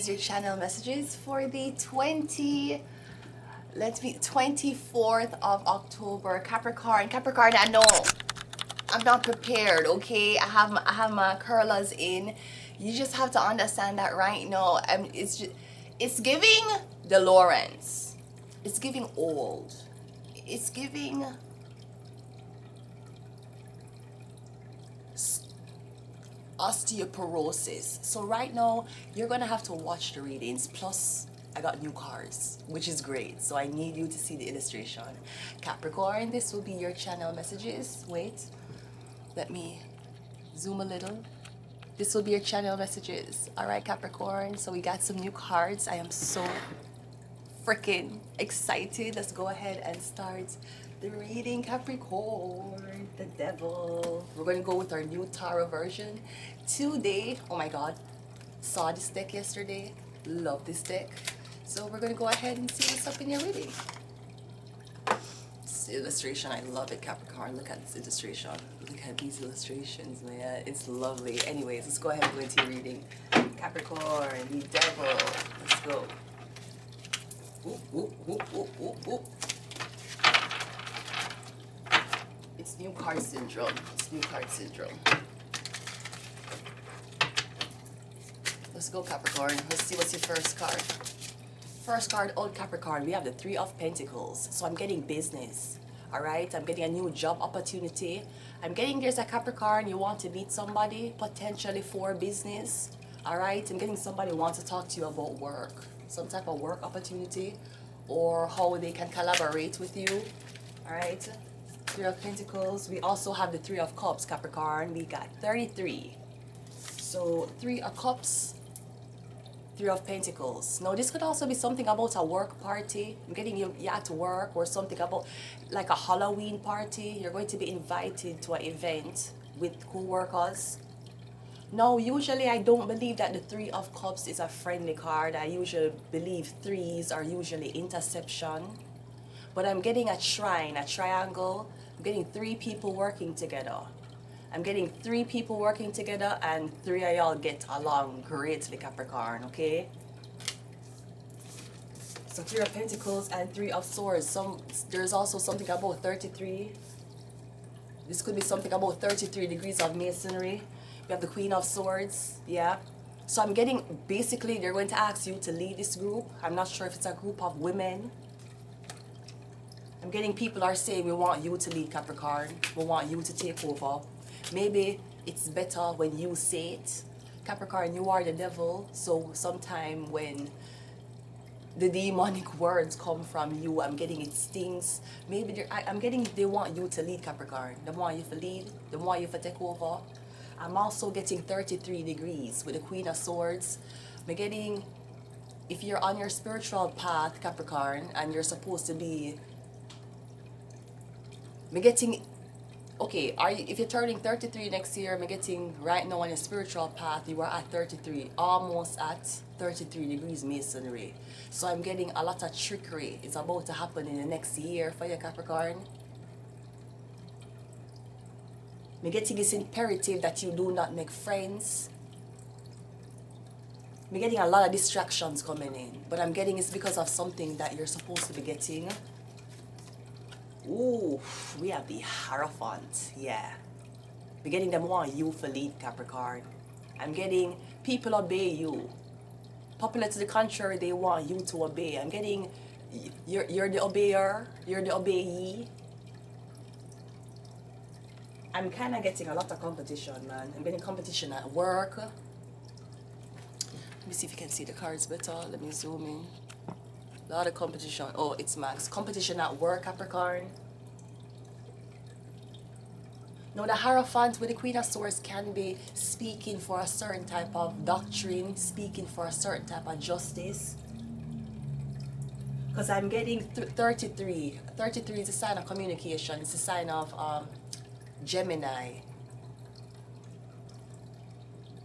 is your channel messages for the 24th of October. Capricorn, I know I'm not prepared, okay? I have my curlers in. You just have to understand that right now. It's giving the Lawrence. It's giving old. It's giving osteoporosis. So right now you're gonna have to watch the readings, plus I got new cards, which is great, so I need you to see the illustration. Capricorn, this will be your channel messages. Wait, let me zoom a little. This will be your channel messages. All right, Capricorn, so we got some new cards. I am so freaking excited. Let's go ahead and start the reading. Capricorn, the devil. We're going to go with our new tarot version today. Oh my god, saw this deck yesterday, love this deck. So we're going to go ahead and see what's up in your reading. This illustration, I love it, Capricorn. Look at this illustration. Look at these illustrations, man. It's lovely. Anyways, let's go ahead and go into your reading. Capricorn, the devil. Let's go. Whoop, whoop, whoop, whoop, whoop, whoop. It's new card syndrome. It's new card syndrome. Let's go, Capricorn. Let's see what's your first card. First card, old Capricorn. We have the Three of Pentacles. So I'm getting business. Alright? I'm getting a new job opportunity. I'm getting there's a Capricorn. You want to meet somebody, potentially for business. Alright? I'm getting somebody who wants to talk to you about work. Some type of work opportunity, or how they can collaborate with you. Alright? Three of Pentacles. We also have the Three of Cups, Capricorn. We got 33. So Three of Cups, Three of Pentacles. Now this could also be something about a work party. I'm getting you at work, or something about like a Halloween party. You're going to be invited to an event with co-workers. No, usually I don't believe that the Three of Cups is a friendly card. I usually believe threes are usually interception. But I'm getting a trine, a triangle. I'm getting three people working together. I'm getting three people working together, and three of y'all get along greatly, Capricorn, okay? So Three of Pentacles and Three of Swords. There's also something about 33. This could be something about 33 degrees of masonry. We have the Queen of Swords, yeah. So I'm getting, basically, they're going to ask you to lead this group. I'm not sure if it's a group of women. I'm getting people are saying, we want you to lead, Capricorn. We want you to take over. Maybe it's better when you say it. Capricorn, you are the devil. So sometime when the demonic words come from you, I'm getting it stings. Maybe I'm getting they want you to lead, Capricorn. They want you to lead. They want you to take over. I'm also getting 33 degrees with the Queen of Swords. I'm getting, if you're on your spiritual path, Capricorn, and you're supposed to be, I'm getting, okay, if you're turning 33 next year, I'm getting right now on your spiritual path, you are at 33, almost at 33 degrees masonry. So I'm getting a lot of trickery. It's about to happen in the next year for you, Capricorn. I'm getting this imperative that you do not make friends. I'm getting a lot of distractions coming in, but I'm getting it's because of something that you're supposed to be getting. Ooh, we have the Hierophant, yeah. We're getting them want you for lead, Capricorn. I'm getting people obey you. Popular to the contrary, they want you to obey. I'm getting you're the obeyer, you're the obeyee. I'm kind of getting a lot of competition, man. I'm getting competition at work. Let me see if you can see the cards better. Let me zoom in. A lot of competition. Oh, it's max. Competition at work, Capricorn. Now, the Hierophant with the Queen of Swords can be speaking for a certain type of doctrine, speaking for a certain type of justice. Because I'm getting 33. 33 is a sign of communication. It's a sign of Gemini.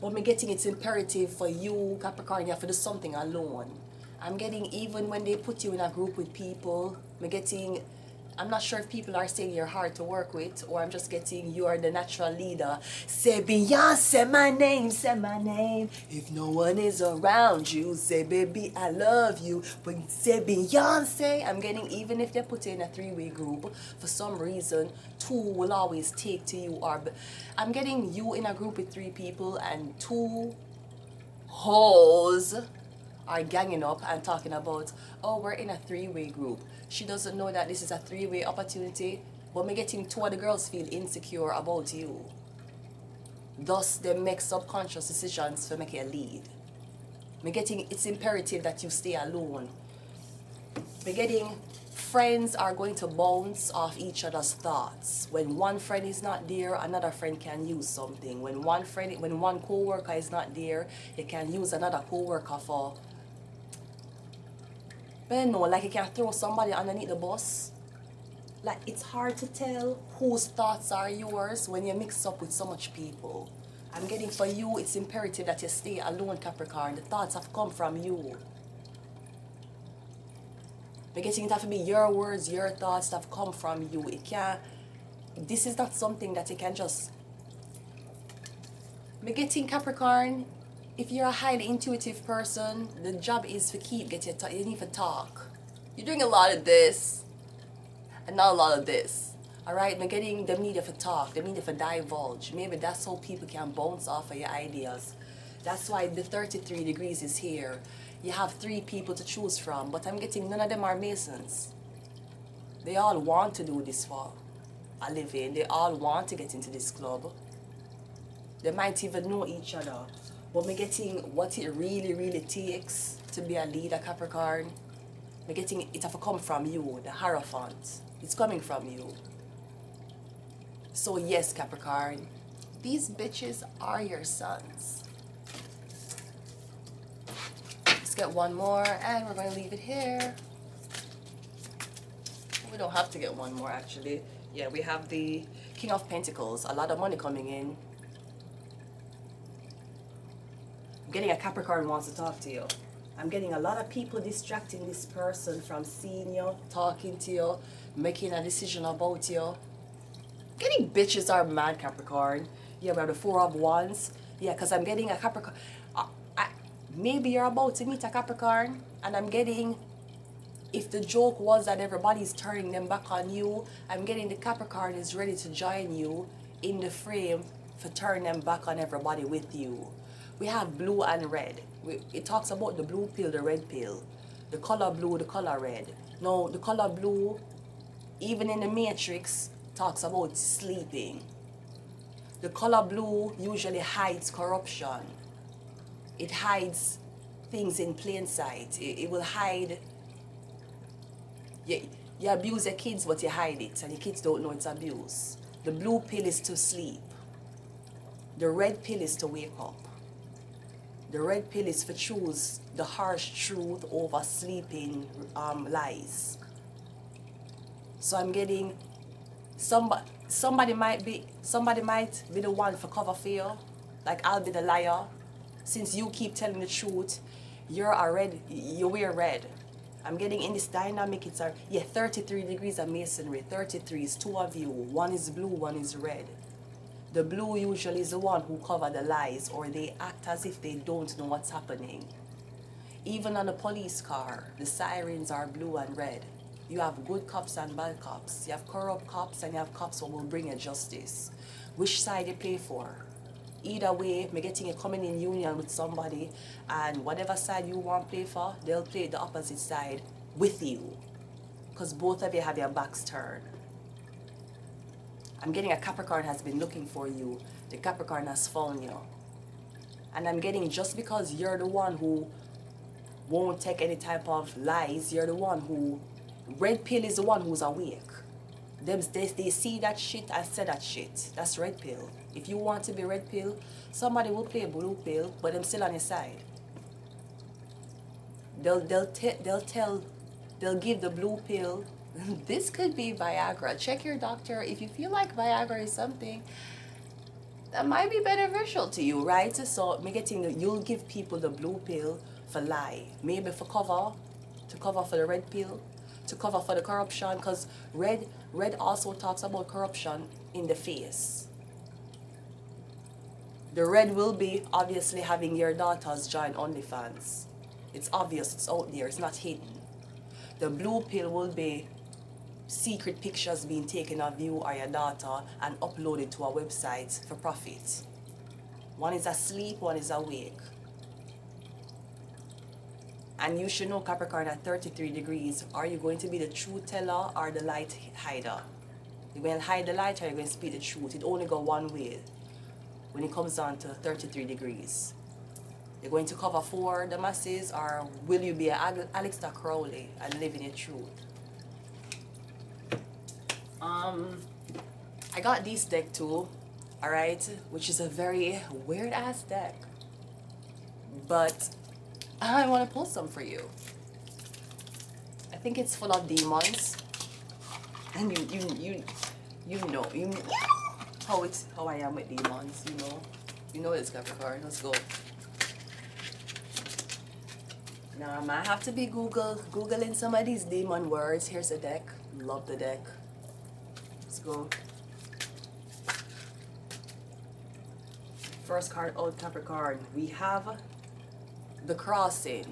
But I'm getting it's imperative for you, Capricorn, you have to do something alone. I'm getting, even when they put you in a group with people, I'm getting I'm not sure if people are saying you're hard to work with, or I'm just getting you are the natural leader. Say Beyonce, say my name, say my name. If no one is around you, say baby I love you. But say Beyonce, I'm getting, even if they put in a three-way group, for some reason, two will always take to you. Or I'm getting you in a group with three people and two hoes are ganging up and talking about, oh, we're in a three-way group. She doesn't know that this is a three-way opportunity, but me getting two of the girls feel insecure about you. Thus, they make subconscious decisions to make you a lead. Me getting, it's imperative that you stay alone. Me getting, friends are going to bounce off each other's thoughts. When one friend is not there, another friend can use something. When one co-worker is not there, you can use another co-worker for, but you know, like you can throw somebody underneath the bus. Like, it's hard to tell whose thoughts are yours when you mix up with so much people. I'm getting, for you, it's imperative that you stay alone, Capricorn. The thoughts have come from you. I'm getting, it have to be your words, your thoughts that have come from you. It can't, this is not something that you can just, I'm getting, Capricorn, if you're a highly intuitive person, the job is to keep getting, you need to talk. You're doing a lot of this and not a lot of this. Alright, I'm getting them need you to talk, they need you to divulge. Maybe that's how people can bounce off of your ideas. That's why the 33 degrees is here. You have three people to choose from, but I'm getting none of them are Masons. They all want to do this for a living. They all want to get into this club. They might even know each other. But me getting what it really takes to be a leader, Capricorn. Me getting it have to come from you, the Hierophant. It's coming from you. So yes, Capricorn, these bitches are your sons. Let's get one more, and we're going to leave it here. We don't have to get one more, actually. Yeah, we have the King of Pentacles. A lot of money coming in. I'm getting a Capricorn wants to talk to you. I'm getting a lot of people distracting this person from seeing you, talking to you, making a decision about you. Getting bitches are mad, Capricorn. Yeah, we have the Four of Wands. Yeah, because I'm getting a Capricorn. Maybe you're about to meet a Capricorn, and I'm getting, if the joke was that everybody's turning them back on you, I'm getting the Capricorn is ready to join you in the frame for turn them back on everybody with you. We have blue and red. It talks about the blue pill, the red pill. The color blue, the color red. Now, the color blue, even in the Matrix, talks about sleeping. The color blue usually hides corruption. It hides things in plain sight. It will hide. You abuse your kids, but you hide it, and your kids don't know it's abuse. The blue pill is to sleep. The red pill is to wake up. The red pill is for choose the harsh truth over sleeping lies. So I'm getting somebody might be the one for cover for you. Like, I'll be the liar. Since you keep telling the truth, you wear red. I'm getting in this dynamic, it's 33 degrees of masonry. 33 is two of you. One is blue, one is red. The blue usually is the one who cover the lies, or they act as if they don't know what's happening. Even on a police car, the sirens are blue and red. You have good cops and bad cops. You have corrupt cops and you have cops who will bring you justice. Which side you play for? Either way, me getting you coming in union with somebody, and whatever side you want to play for, they'll play the opposite side with you. Because both of you have your backs turned. I'm getting a Capricorn has been looking for you. The Capricorn has found you. And I'm getting, just because you're the one who won't take any type of lies, you're the one who, red pill is the one who's awake. They see that shit and say that shit. That's red pill. If you want to be red pill, somebody will play blue pill, but them still on your side. They'll give the blue pill. This could be Viagra. Check your doctor. If you feel like Viagra is something that might be beneficial to you, right? So you'll give people the blue pill for lie. Maybe for cover, to cover for the red pill. to cover for the corruption, because red also talks about corruption in the face. The red will be obviously having your daughters join OnlyFans. It's obvious, it's out there, it's not hidden. The blue pill will be secret pictures being taken of you or your daughter and uploaded to a website for profit. One is asleep, one is awake. And you should know, Capricorn, at 33 degrees, are you going to be the truth teller or the light hider? You're going to hide the light or you're going to speak the truth? It only goes one way when it comes down to 33 degrees. You're going to cover for the masses, or will you be an Aleister Crowley and live in your truth? I got this deck too, alright, which is a very weird ass deck. But I want to pull some for you. I think it's full of demons. And you know how I am with demons, You know it's Capricorn. Let's go. Now I might have to be Googling some of these demon words. Here's the deck. Love the deck. Let's go. First card out, Capricorn. We have the Crossing.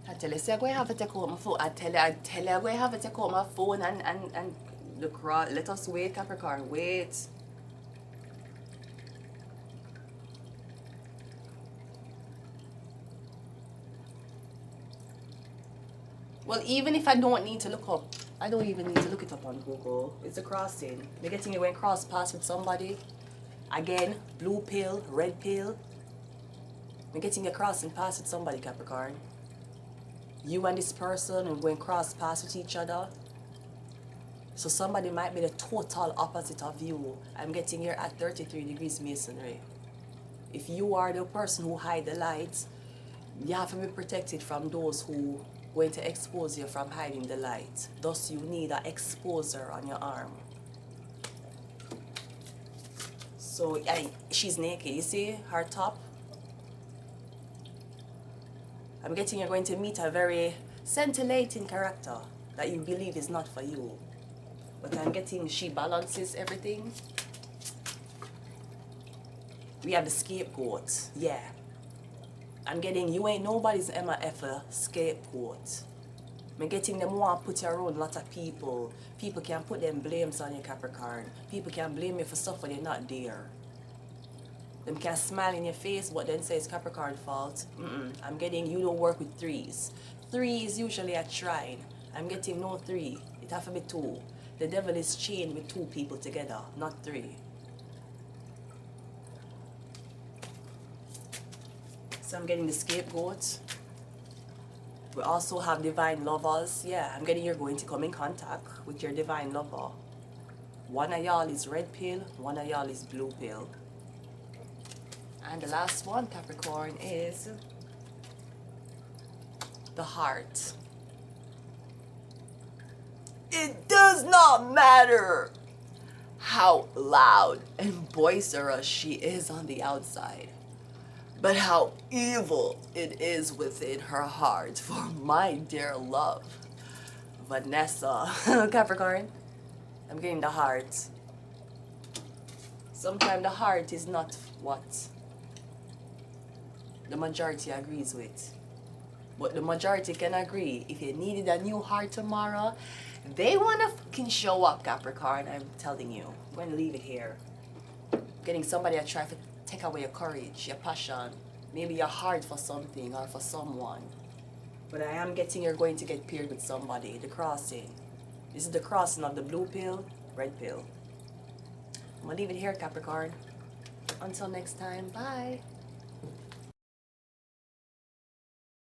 I tell you, see, I'm going to have to take out my phone. I tell you, I'm going to have to take out my phone and the cross. Let us wait, Capricorn. Wait. Well, even if I don't need to look up, I don't even need to look it up on Google. It's a crossing. You're getting you went cross paths with somebody. Again, blue pill, red pill. You're getting a crossing paths with somebody, Capricorn. You and this person are going cross paths with each other. So somebody might be the total opposite of you. I'm getting here at 33 degrees Masonry. If you are the person who hide the light, you have to be protected from those who going to expose you from hiding the light. Thus, you need an exposer on your arm. So, she's naked. You see her top? I'm getting you're going to meet a very scintillating character that you believe is not for you. But I'm getting she balances everything. We have the scapegoat. Yeah. I'm getting you ain't nobody's MF scapegoat. I'm getting them want to put you around a lot of people. People can put them blames on you, Capricorn. People can blame you for stuff when you're not there. Them can smile in your face but then say it's Capricorn fault. I'm getting you don't work with threes. Three is usually a trine. I'm getting no three. It have to be two. The devil is chained with two people together, not three. So I'm getting the scapegoat. We also have divine lovers. Yeah, I'm getting you're going to come in contact with your divine lover. One of y'all is red pill, one of y'all is blue pill. And the last one, Capricorn, is the heart. It does not matter how loud and boisterous she is on the outside, but how evil it is within her heart for my dear love, Vanessa. Capricorn, I'm getting the heart. Sometimes the heart is not what the majority agrees with. But the majority can agree. If you needed a new heart tomorrow, they want to fucking show up, Capricorn. I'm telling you. I'm going to leave it here. Getting somebody that try to take away your courage, your passion, maybe your heart for something or for someone. But I am getting you're going to get paired with somebody. The crossing. This is the crossing of the blue pill, red pill. I'm going to leave it here, Capricorn. Until next time, bye.